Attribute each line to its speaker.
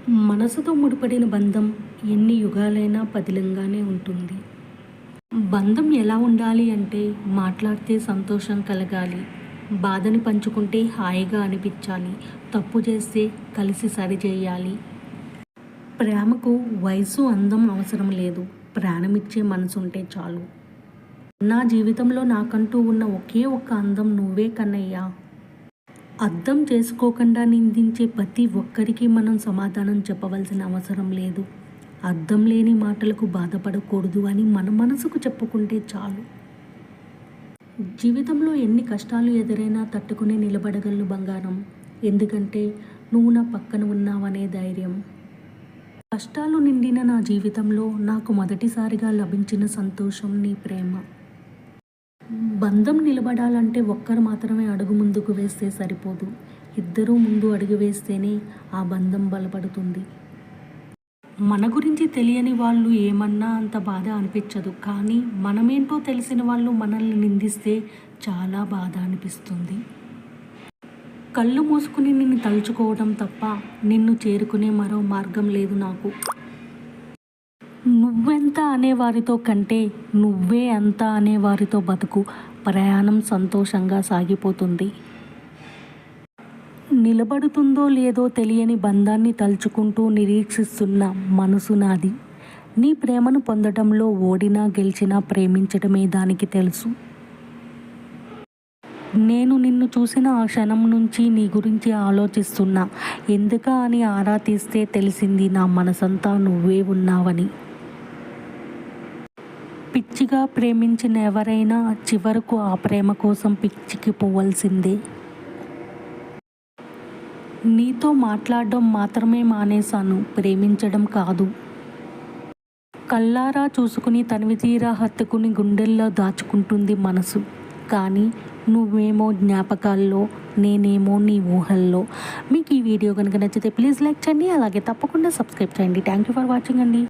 Speaker 1: మనసుతో ముడిపడిన బంధం ఎన్ని యుగాలైనా పదిలంగానే ఉంటుంది. బంధం ఎలా ఉండాలి అంటే మాట్లాడితే సంతోషం కలగాలి, బాధని పంచుకుంటే హాయిగా అనిపించాలి, తప్పు చేస్తే కలిసి సరిచేయాలి. ప్రేమకు వయసు అందం అవసరం లేదు, ప్రాణమిచ్చే మనసు ఉంటే చాలు. నా జీవితంలో నాకంటూ ఉన్న ఒకే ఒక్క అందం నువ్వే కన్నయ్యా. అర్థం చేసుకోకుండా నిందించే ప్రతి ఒక్కరికి మనం సమాధానం చెప్పవలసిన అవసరం లేదు. అర్థం లేని మాటలకు బాధపడకూడదు అని మన మనసుకు చెప్పుకుంటే చాలు. జీవితంలో ఎన్ని కష్టాలు ఎదురైనా తట్టుకుని నిలబడగలను బంగారం. ఎందుకంటే నువ్వు నా పక్కన ఉన్నావనే ధైర్యం. కష్టాలు నిండిన నా జీవితంలో నాకు మొదటిసారిగా లభించిన సంతోషం నీ ప్రేమ. బంధం నిలబడాలంటే ఒక్కరు మాత్రమే అడుగు ముందుకు వేస్తే సరిపోదు, ఇద్దరూ ముందు అడుగు వేస్తేనే ఆ బంధం బలపడుతుంది. మన గురించి తెలియని వాళ్ళు ఏమన్నా అంత బాధ అనిపించదు, కానీ మనమేంటో తెలిసిన వాళ్ళు మనల్ని నిందిస్తే చాలా బాధ అనిపిస్తుంది. కళ్ళు మూసుకుని నిన్ను తలుచుకోవడం తప్ప నిన్ను చేరుకునే మరో మార్గం లేదు నాకు. నువ్వెంత అనేవారితో కంటే నువ్వే అంత అనేవారితో బతుకు. ప్రయాణం సంతోషంగా సాగిపోతుంది. నిలబడుతుందో లేదో తెలియని బంధాన్ని తలుచుకుంటూ నిరీక్షిస్తున్న మనసు నాది. నీ ప్రేమను పొందడంలో ఓడినా గెలిచినా ప్రేమించడమే దానికి తెలుసు. నేను నిన్ను చూసిన ఆ క్షణం నుంచి నీ గురించి ఆలోచిస్తున్నా. ఎందుకా అని ఆరా తీస్తే తెలిసింది నా మనసంతా నువ్వే ఉన్నావని. పిచ్చిగా ప్రేమించిన ఎవరైనా చివరకు ఆ ప్రేమ కోసం పిచ్చికి పోవలసిందే. నీతో మాట్లాడడం మాత్రమే మానేశాను, ప్రేమించడం కాదు. కళ్ళారా చూసుకుని తనివి తీరా హత్తుకుని గుండెల్లో దాచుకుంటుంది మనసు. కానీ నువ్వేమో జ్ఞాపకాల్లో, నేనేమో నీ ఊహల్లో. మీకు ఈ వీడియో కనుక నచ్చితే ప్లీజ్ లైక్ చేయండి, అలాగే తప్పకుండా సబ్స్క్రైబ్ చేయండి. థ్యాంక్ యూ ఫర్ వాచింగ్ అండి.